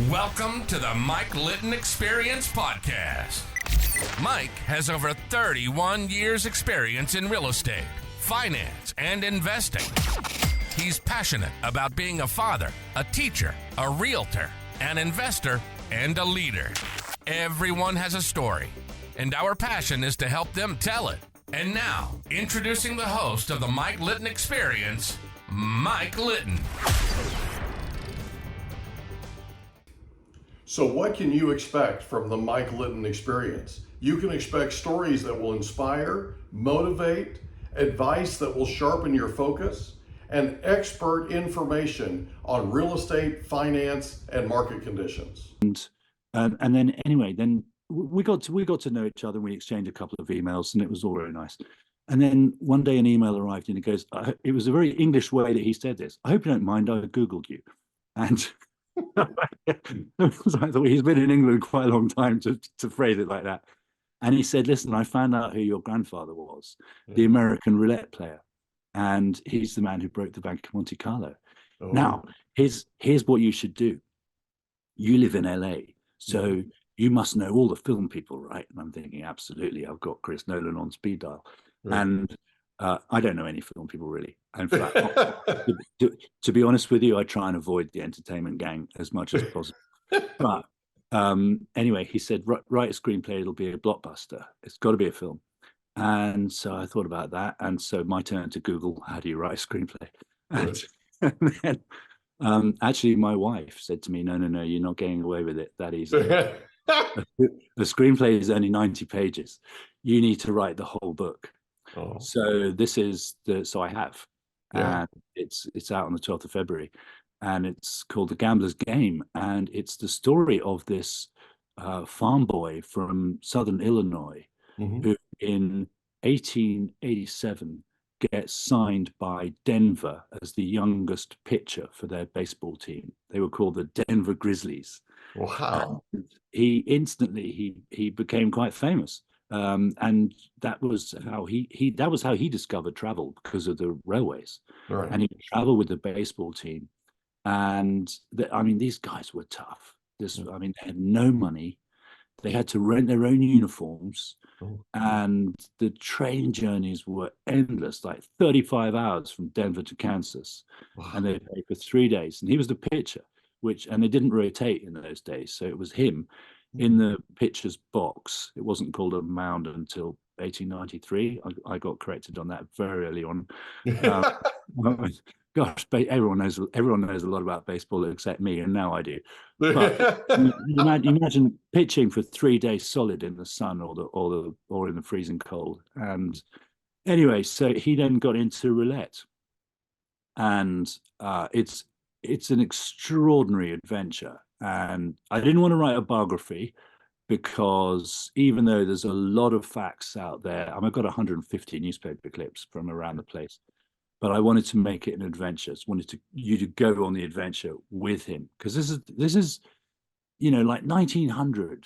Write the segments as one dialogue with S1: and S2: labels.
S1: Welcome to the Mike Litton Experience Podcast. Mike has over 31 years experience in real estate, finance, and investing. He's passionate about being a father, a teacher, a realtor, an investor, and a leader. Everyone has a story, and our passion is to help them tell it. And now, introducing the host of the Mike Litton Experience, Mike Litton.
S2: So what can you expect from the Mike Litton Experience? You can expect stories that will inspire, motivate, advice that will sharpen your focus, and expert information on real estate, finance, and market conditions.
S3: And then anyway, then we got to know each other. And we exchanged a couple of emails, and it was all very nice. And then one day an email arrived, and he goes, it was a very English way that he said this. I hope you don't mind, I Googled you. And I thought he's been in England quite a long time to phrase it like that. And he said, listen, I found out who your grandfather was, the American roulette player. And he's the man who broke the Bank of Monte Carlo. Oh. Now, here's what you should do. You live in LA, so you must know all the film people, right? And I'm thinking, absolutely, I've got Chris Nolan on speed dial. Right. And I don't know any film people really. In fact, to be honest with you, I try and avoid the entertainment gang as much as possible. But anyway, he said, write a screenplay, it'll be a blockbuster. It's got to be a film. And so I thought about that. And so my turn to Google, how do you write a screenplay? And then actually my wife said to me, no, you're not getting away with it that easy. The screenplay is only 90 pages. You need to write the whole book. Oh. So this is I have, and it's out on the 12th of February, and it's called The Gambler's Game, and it's the story of this farm boy from Southern Illinois who in 1887 gets signed by Denver as the youngest pitcher for their baseball team. They were called the Denver Grizzlies.
S2: Wow!
S3: He instantly became quite famous. And that was how he discovered travel, because of the railways. Right. And he would travel with the baseball team. And these guys were tough. They had no money. They had to rent their own uniforms. And the train journeys were endless, like 35 hours from Denver to Kansas. Wow. And they played for 3 days. And he was the pitcher, and they didn't rotate in those days. So it was him in the pitcher's box. It wasn't called a mound until 1893. I got corrected on that very early on. Gosh, everyone knows a lot about baseball except me, and now I do. But imagine pitching for 3 days solid in the sun or in the freezing cold. And anyway, so he then got into roulette, and it's an extraordinary adventure. And I didn't want to write a biography, because even though there's a lot of facts out there, I've got 150 newspaper clips from around the place, but I wanted to make it an adventure. I wanted you to go on the adventure with him, because this is, like 1900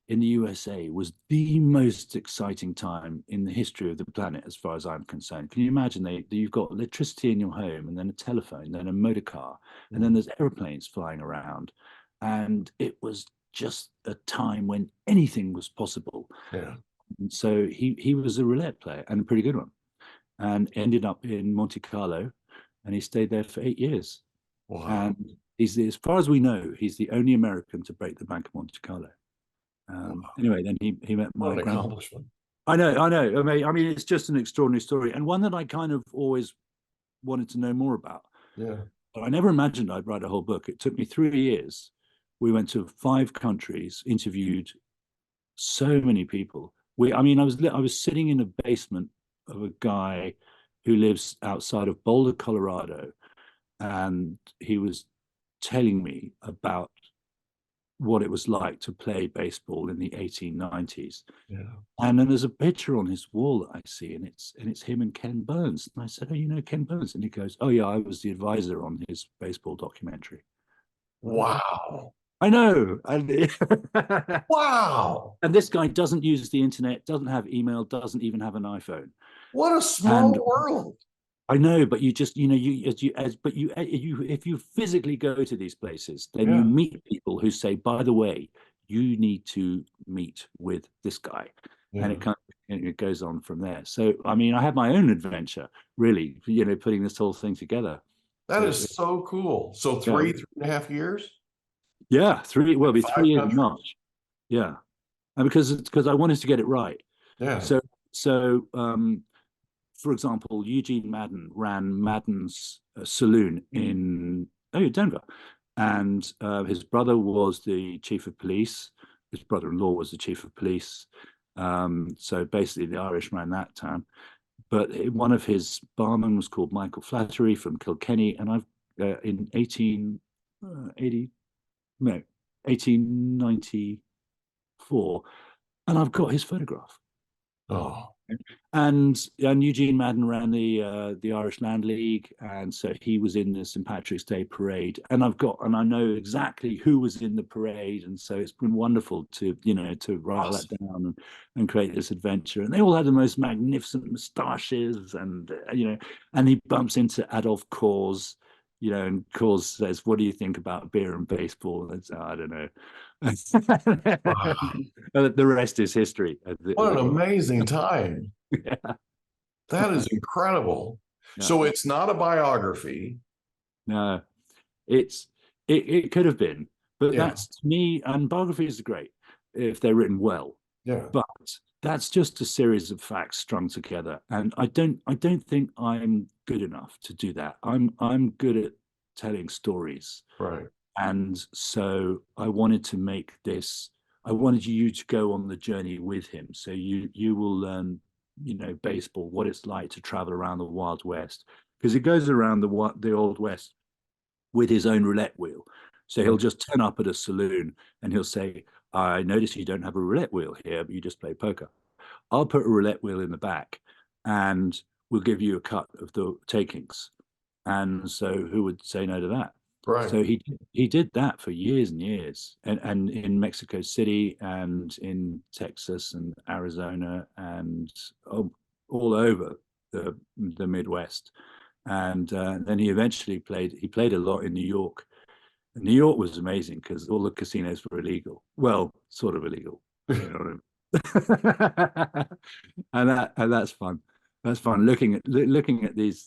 S3: in the USA was the most exciting time in the history of the planet, as far as I'm concerned. Can you imagine you've got electricity in your home, and then a telephone, then a motor car, and then there's airplanes flying around. And it was just a time when anything was possible. Yeah. And so he was a roulette player, and a pretty good one, and ended up in Monte Carlo, and he stayed there for 8 years. Wow. And as far as we know, he's the only American to break the Bank of Monte Carlo. Anyway, then he met my grandfather. I know. It's just an extraordinary story, and one that I kind of always wanted to know more about. Yeah. But I never imagined I'd write a whole book. It took me 3 years. We went to 5 countries, interviewed so many people. I was sitting in a basement of a guy who lives outside of Boulder, Colorado, and he was telling me about what it was like to play baseball in the 1890s. Yeah. And then there's a picture on his wall that I see, and it's him and Ken Burns. And I said, "Oh, you know Ken Burns?" And he goes, "Oh yeah, I was the advisor on his baseball documentary."
S2: Wow.
S3: I know.
S2: Wow.
S3: And this guy doesn't use the internet, doesn't have email, doesn't even have an iPhone.
S2: What a small world.
S3: I know, but you just, if you physically go to these places, then you
S2: Yeah.
S3: meet people who say, by the way, you need to meet with this guy. And
S2: Yeah.
S3: it goes on from there. So, I mean, I had my own adventure, really, putting this whole thing together.
S2: That
S3: So,
S2: is so cool. So
S3: yeah,
S2: 3.5 years?
S3: yeah, it'll be 3 years in
S2: 5 countries?
S3: March. Yeah. And because I wanted to get it right.
S2: Yeah.
S3: So, so, for example, Eugene Madden ran Madden's saloon in Denver, and his brother was the chief of police. His brother-in-law was the chief of police. So basically, the Irish ran that town. But one of his barmen was called Michael Flattery from Kilkenny, and I've in 1880, no, 1894, and I've got his photograph.
S2: Oh,
S3: And Eugene Madden ran the Irish Land League, and so he was in the St. Patrick's Day parade. And I know exactly who was in the parade, and so it's been wonderful to write all that
S2: awesome.
S3: down and create this adventure. And they all had the most magnificent moustaches, and and he bumps into Adolf Kors, and Kors says, "What do you think about beer and baseball?" And so, I don't know.
S2: Wow.
S3: The rest is history, as
S2: What
S3: it
S2: an
S3: were.
S2: amazing time.
S3: Yeah.
S2: That is incredible.
S3: Yeah.
S2: So it's not a biography.
S3: No, it could have been, but
S2: Yeah.
S3: that's to me, and biographies are great if they're written well,
S2: Yeah.
S3: but that's just a series of facts strung together. And I don't think I'm good enough to do that. I'm good at telling stories.
S2: Right.
S3: And so I wanted to make this, I wanted you to go on the journey with him. So you will learn, baseball, what it's like to travel around the Wild West. Because he goes around the Old West with his own roulette wheel. So he'll just turn up at a saloon and he'll say, I notice you don't have a roulette wheel here, but you just play poker. I'll put a roulette wheel in the back and we'll give you a cut of the takings. And so who would say no to that?
S2: Right.
S3: So he did that for years and years, and in Mexico City and in Texas and Arizona and all over the Midwest. And then he eventually played a lot in New York. And New York was amazing because all the casinos were illegal. Well, sort of illegal. You know what I mean? And that's fun. That's fun looking at these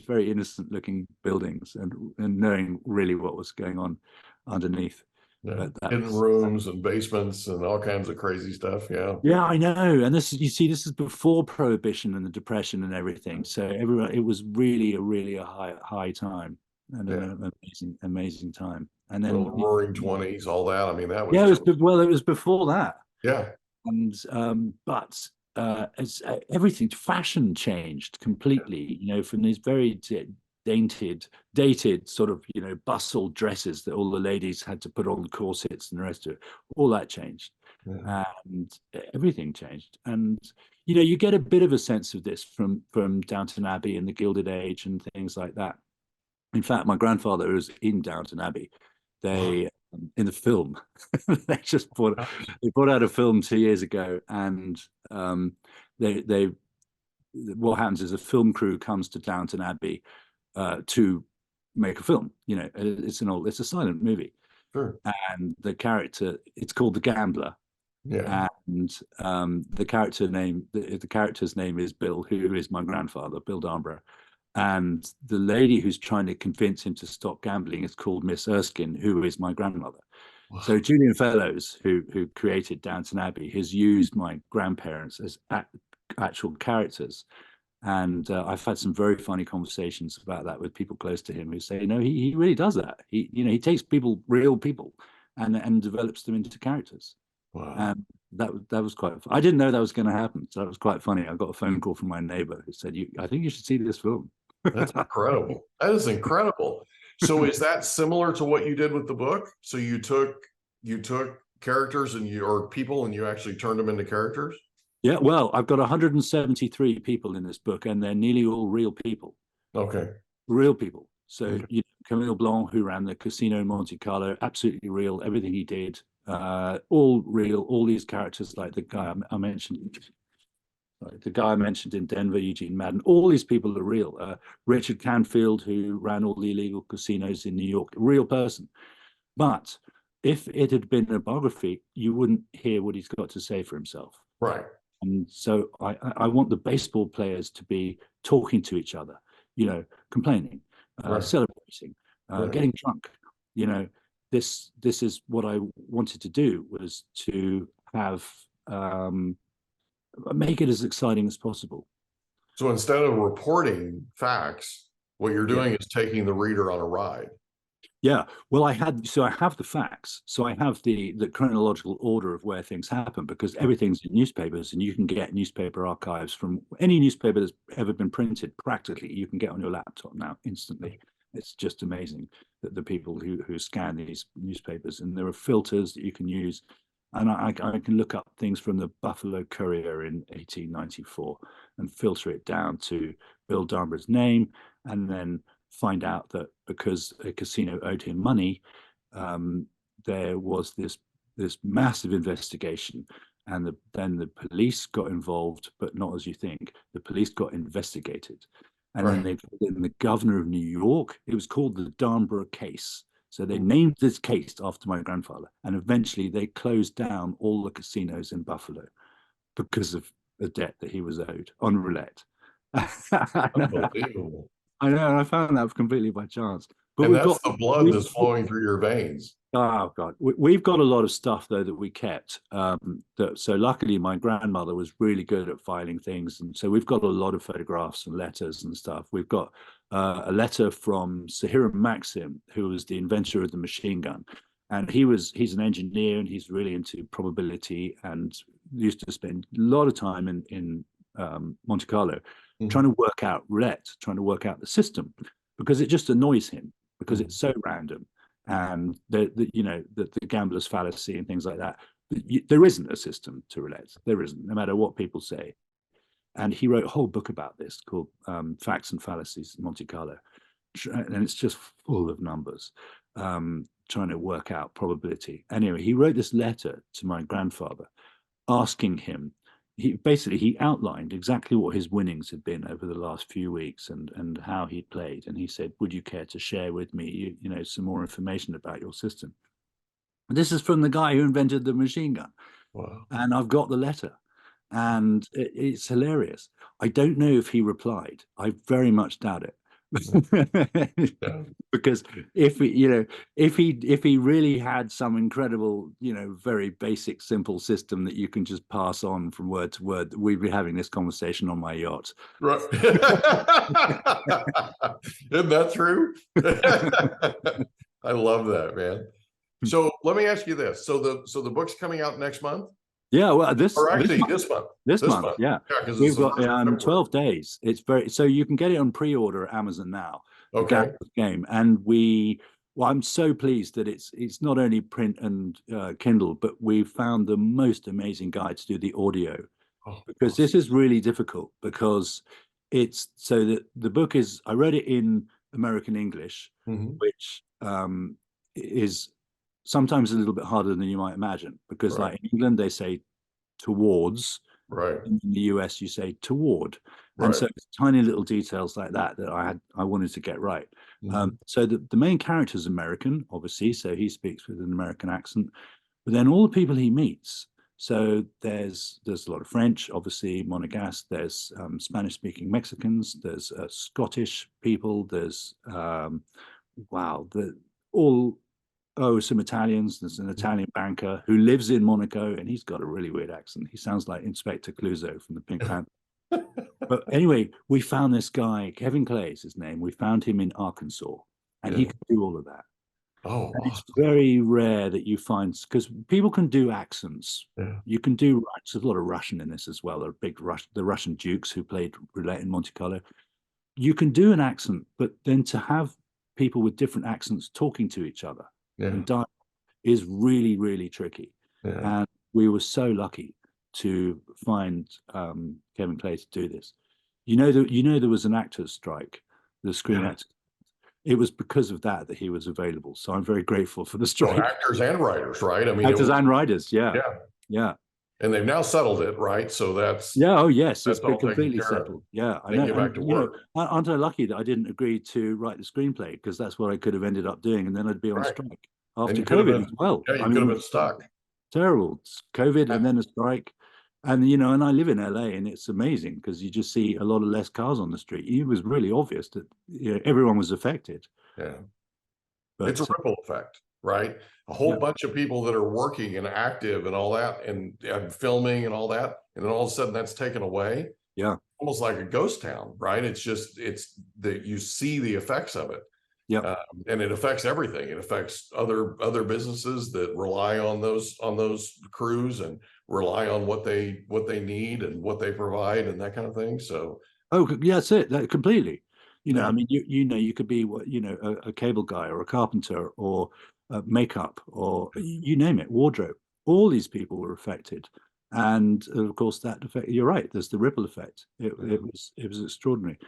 S3: very innocent looking buildings and knowing really what was going on underneath.
S2: Yeah.
S3: But that
S2: Hidden
S3: was,
S2: rooms and basements and all kinds of crazy stuff. Yeah.
S3: yeah, I know. And this is before Prohibition and the Depression and everything. So everyone, it was really a high time and
S2: Yeah.
S3: an amazing time. And
S2: The
S3: then
S2: roaring 20s, all that. I mean, that was
S3: yeah,
S2: just,
S3: it was before that.
S2: yeah.
S3: And but as everything, fashion changed completely, from these very dated sort of bustle dresses that all the ladies had to put on, corsets and the rest of it. All that changed.
S2: Yeah.
S3: And everything changed. And you get a bit of a sense of this from Downton Abbey and the Gilded Age and things like that. In fact, my grandfather was in Downton Abbey. They in the film, they brought out a film 2 years ago, and they what happens is a film crew comes to Downton Abbey to make a film. It's a silent movie,
S2: Sure.
S3: and it's called The Gambler.
S2: Yeah.
S3: And the character's name is Bill, who is my grandfather, Bill Darnborough. And the lady who's trying to convince him to stop gambling is called Miss Erskine, who is my grandmother.
S2: Wow.
S3: So Julian Fellows, who created Downton Abbey, has used my grandparents as actual characters. And I've had some very funny conversations about that with people close to him who say, no, he really does that. He takes real people, and develops them into characters.
S2: Wow.
S3: That was quite fun. I didn't know that was going to happen, so that was quite funny. I got a phone call from my neighbor who said, I think you should see this film.
S2: That's incredible. That is incredible. So is that similar to what you did with the book? So you took characters or people and you actually turned them into characters?
S3: Yeah, well, I've got 173 people in this book, and they're nearly all real people.
S2: Okay.
S3: Real people. So
S2: Okay.
S3: Camille Blanc, who ran the casino in Monte Carlo, absolutely real. Everything he did, all real. All these characters, like the guy I mentioned, Like the guy I mentioned in Denver, Eugene Madden, all these people are real. Richard Canfield, who ran all the illegal casinos in New York, a real person. But if it had been a biography, you wouldn't hear what he's got to say for himself.
S2: Right.
S3: And so I want the baseball players to be talking to each other, complaining,
S2: Right.
S3: celebrating,
S2: Right.
S3: getting drunk. This is what I wanted to do, was to have make it as exciting as possible.
S2: So instead of reporting facts, what you're doing is taking the reader on a ride.
S3: Yeah, well, I have the facts. So I have the chronological order of where things happen, because everything's in newspapers, and you can get newspaper archives from any newspaper that's ever been printed. Practically, you can get on your laptop now instantly. It's just amazing that the people who scan these newspapers, and there are filters that you can use. And I can look up things from the Buffalo Courier in 1894 and filter it down to Bill Darnborough's name, and then find out that because a casino owed him money, there was this massive investigation, and then the police got involved, but not as you think. The police got investigated, and then they put in the governor of New York. It was called the Darnborough case. So they named this case after my grandfather, and eventually they closed down all the casinos in Buffalo because of a debt that he was owed on roulette.
S2: Unbelievable.
S3: I know, and I found that completely by chance. But
S2: and that's the blood that's flowing through your veins.
S3: Oh God, we've got a lot of stuff though that we kept. So luckily, my grandmother was really good at filing things, and so we've got a lot of photographs and letters and stuff. We've got a letter from Sir Hiram Maxim, who was the inventor of the machine gun, and he's an engineer, and he's really into probability, and used to spend a lot of time in Monte Carlo trying to work out roulette, trying to work out the system, because it just annoys him, because it's so random, and the gambler's fallacy and things like that. There isn't a system to roulette. There isn't, no matter what people say. And he wrote a whole book about this called Facts and Fallacies in Monte Carlo, and it's just full of numbers, trying to work out probability. Anyway, he wrote this letter to my grandfather, asking him. He outlined exactly what his winnings had been over the last few weeks, and how he'd played. And he said, "Would you care to share with me, some more information about your system?" And this is from the guy who invented the machine gun.
S2: Wow.
S3: And I've got the letter, and it's hilarious. I don't know if he replied. I very much doubt it.
S2: Yeah.
S3: Because if he really had some incredible, very basic, simple system that you can just pass on from word to word, we'd be having this conversation on my yacht.
S2: Right. Isn't that true? I love that, man. So let me ask you this. So the book's coming out next month?
S3: Yeah, well,
S2: this month.
S3: This month, yeah. We've got 12 days. It's so you can get it on pre-order at Amazon now.
S2: Okay.
S3: Game, and I'm so pleased that it's not only print and Kindle, but we've found the most amazing guy to do the audio, because awesome. This is really difficult, because it's so that the book is, I read it in American English, which is sometimes a little bit harder than you might imagine, because like in England they say towards,
S2: right?
S3: In the US you say toward, and so it's tiny little details like that I wanted to get right. So the main character is American, obviously, so he speaks with an American accent, but then all the people he meets. So there's a lot of French, obviously, Monegasque. There's Spanish-speaking Mexicans. There's Scottish people. There's some Italians. There's an Italian banker who lives in Monaco, and he's got a really weird accent. He sounds like Inspector Clouseau from the Pink Panther. But anyway, we found this guy, Kevin Clay is his name. We found him in Arkansas, and he can do all of that.
S2: Oh,
S3: and it's very rare that you find, because people can do accents.
S2: Yeah.
S3: You can do, there's a lot of Russian in this as well. There are the Russian dukes who played roulette in Monte Carlo. You can do an accent, but then to have people with different accents talking to each other and dialogue is really, really tricky.
S2: Yeah.
S3: And we were so lucky to find Kevin Clay to do this. There was an actors' strike, the Screen Actors. It was because of that he was available. So I'm very grateful for the strike.
S2: So actors and writers, right? I mean,
S3: actors and writers, yeah.
S2: And And they've now settled it, right? So that's
S3: Yeah. Oh, yes. It's
S2: that's
S3: been
S2: all taken
S3: completely
S2: care of.
S3: settled. Yeah. I
S2: They
S3: know.
S2: get back to
S3: And, you know,
S2: work.
S3: aren't I lucky that I didn't agree to write the screenplay, because that's what I could have ended up doing. And then I'd be on
S2: Right.
S3: strike
S2: And
S3: after
S2: you could have
S3: COVID as
S2: been,
S3: well.
S2: yeah, you
S3: I
S2: could have
S3: mean,
S2: been stuck.
S3: terrible. It's COVID
S2: Yeah.
S3: and then a strike. And, you know, and I live in LA, and it's amazing because you just see a lot of less cars on the street. It was really obvious that, you know, everyone was affected.
S2: Yeah.
S3: But
S2: It's a ripple effect, right? A whole
S3: Yeah.
S2: bunch of people that are working and active and all that and filming and all that. And then all of a sudden that's taken away.
S3: Yeah.
S2: Almost like a ghost town, right? It's that you see the effects of it.
S3: Yeah.
S2: And it affects everything. It affects other businesses that rely on those crews and rely on what they need and what they provide and that kind of thing. So
S3: Oh, yeah, that's it. That completely. You know,
S2: Yeah.
S3: I mean, you know, you could be, you know, a cable guy or a carpenter or makeup or you name it, wardrobe. All these people were affected, and of course, that effect. You're right. There's the ripple effect. It was extraordinary.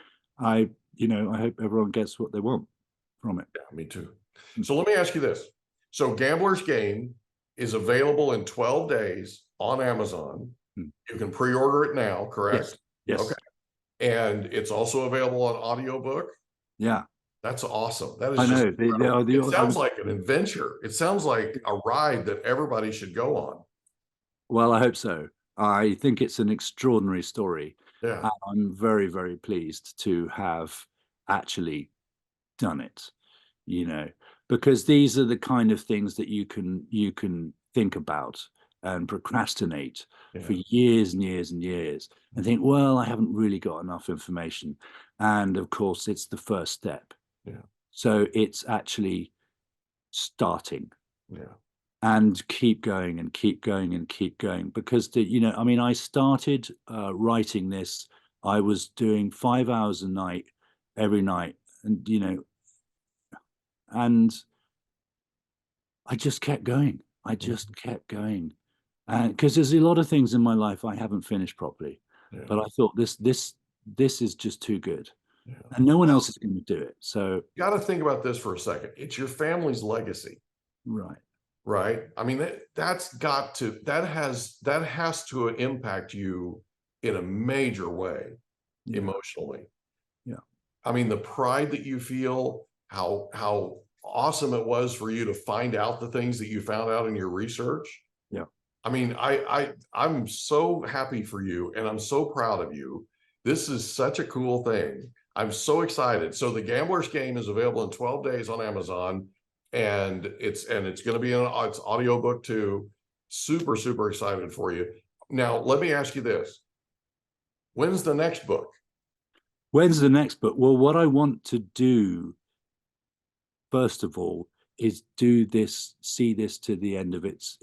S3: You know, I hope everyone gets what they want from it.
S2: Yeah, me too. So let me ask you this. So Gambler's Game is available in 12 days on Amazon.
S3: Hmm.
S2: You can pre-order it now, correct?
S3: Yes.
S2: Okay. And it's also available on audiobook.
S3: Yeah.
S2: That's awesome. That is
S3: I know.
S2: it sounds like an adventure. It sounds like a ride that everybody should go on.
S3: Well, I hope so. I think it's an extraordinary story.
S2: Yeah.
S3: I'm very, very pleased to have actually done it, you know, because these are the kind of things that you can think about and procrastinate for years and years and years and think, well, I haven't really got enough information. And of course, it's the first step.
S2: Yeah.
S3: So it's actually starting.
S2: Yeah.
S3: And keep going and keep going and keep going, because you know, I mean, I started writing this. I was doing 5 hours a night every night, and you know, and I just kept going. I just kept going, and because there's a lot of things in my life I haven't finished properly, but I thought this is just too good, and no one else is going to do it. So
S2: you got to think about this for a second. It's your family's legacy.
S3: right.
S2: Right. I mean, that has to impact you in a major way emotionally.
S3: Yeah.
S2: I mean, the pride that you feel, how awesome it was for you to find out the things that you found out in your research.
S3: Yeah.
S2: I mean, I'm so happy for you and I'm so proud of you. This is such a cool thing. I'm so excited. So the Gambler's Game is available in 12 days on Amazon. And it's going to be it's audiobook too. Super, super excited for you. Now, let me ask you this. When's the next book?
S3: When's the next book? Well, what I want to do, first of all, is see this to the end of its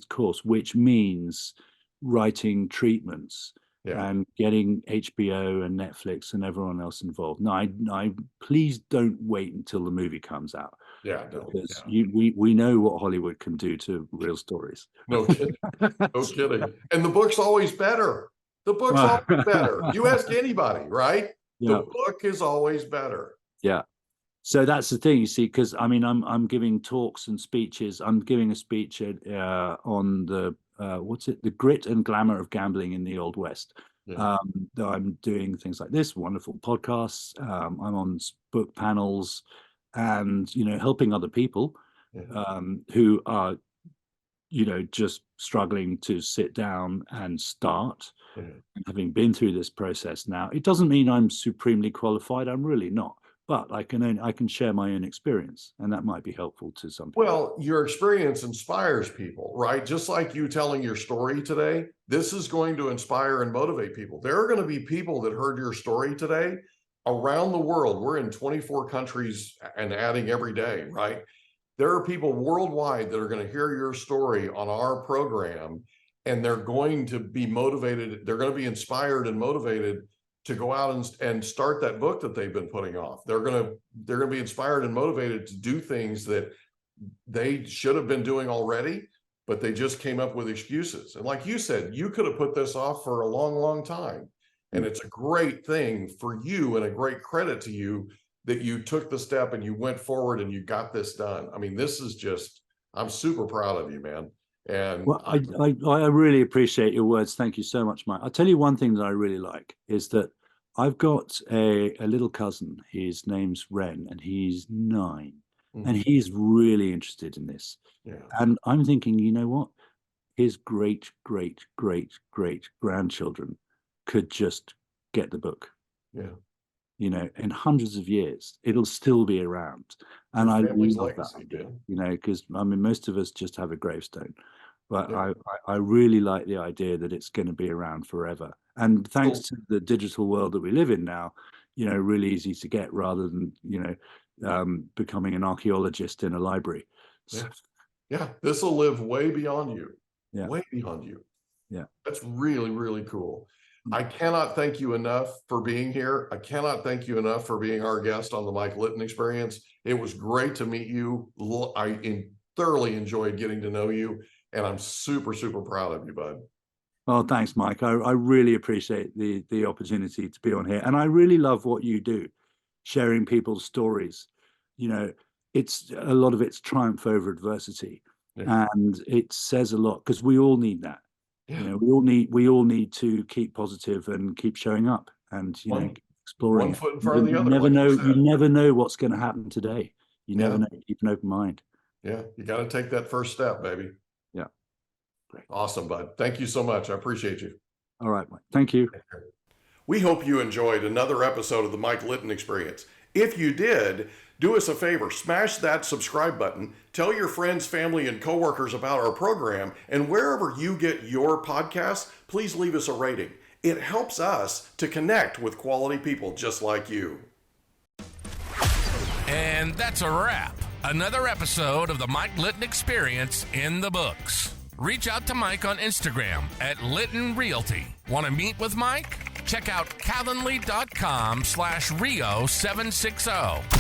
S3: course, which means writing treatments and getting HBO and Netflix and everyone else involved. No, I please don't wait until the movie comes out.
S2: Yeah,
S3: because we know what Hollywood can do to real stories.
S2: No kidding. No kidding. And the book's always better. The book's always better. You ask anybody, right? The book is always better.
S3: Yeah. So that's the thing, you see, because I mean, I'm giving talks and speeches. I'm giving a speech on the the grit and glamour of gambling in the Old West. I'm doing things like this, wonderful podcasts. I'm on book panels, and you know, helping other people who are, you know, just struggling to sit down and start. And having been through this process now, it doesn't mean I'm supremely qualified. I'm really not. But I can share my own experience, and that might be helpful to some people.
S2: Well, your experience inspires people, right? Just like you telling your story today, this is going to inspire and motivate people. There are going to be people that heard your story today around the world. We're in 24 countries and adding every day, right? There are people worldwide that are going to hear your story on our program, and they're going to be motivated. They're going to be inspired and motivated to go out and start that book that they've been putting off. They're going to be inspired and motivated to do things that they should have been doing already, but they just came up with excuses. And like you said, you could have put this off for a long, long time. And it's a great thing for you and a great credit to you that you took the step and you went forward and you got this done. I mean, this is just, I'm super proud of you, man. And
S3: Well, I really appreciate your words. Thank you so much, Mike. I'll tell you one thing that I really like is that I've got a little cousin. His name's Ren, and he's 9, and he's really interested in this.
S2: yeah,
S3: And I'm thinking, you know what? His great, great, great, great grandchildren could just get the book.
S2: yeah.
S3: You know, in hundreds of years, it'll still be around. And I
S2: Family's
S3: love that
S2: legacy,
S3: idea,
S2: man.
S3: you know, because I mean, most of us just have a gravestone. But
S2: Yeah.
S3: I really like the idea that it's going to be around forever. And thanks to the digital world that we live in now, you know, really easy to get rather than, you know, becoming an archaeologist in a library. So,
S2: Yeah, this will live way beyond you.
S3: Yeah.
S2: Way beyond you.
S3: Yeah.
S2: That's really, really cool. I cannot thank you enough for being here. I cannot thank you enough for being our guest on the Mike Litton Experience. It was great to meet you. I thoroughly enjoyed getting to know you, and I'm super, super proud of you, bud.
S3: Well, thanks, Mike. I really appreciate the opportunity to be on here. And I really love what you do, sharing people's stories. You know, it's a lot of it's triumph over adversity.
S2: Yeah.
S3: And it says a lot because we all need that.
S2: Yeah.
S3: You know, we all need to keep positive and keep showing up and, you know, exploring.
S2: One foot in front of the other.
S3: You never know what's going to happen today. You never know. Keep an open mind.
S2: Yeah, you got to take that first step, baby.
S3: Yeah. Great.
S2: Awesome, bud. Thank you so much. I appreciate you.
S3: All right, Mike. Thank you.
S2: We hope you enjoyed another episode of the Mike Litton Experience. If you did, do us a favor, smash that subscribe button, tell your friends, family, and coworkers about our program, and wherever you get your podcasts, please leave us a rating. It helps us to connect with quality people just like you.
S1: And that's a wrap. Another episode of the Mike Litton Experience in the books. Reach out to Mike on Instagram at Litton Realty. Want to meet with Mike? Check out Calendly.com/Rio760.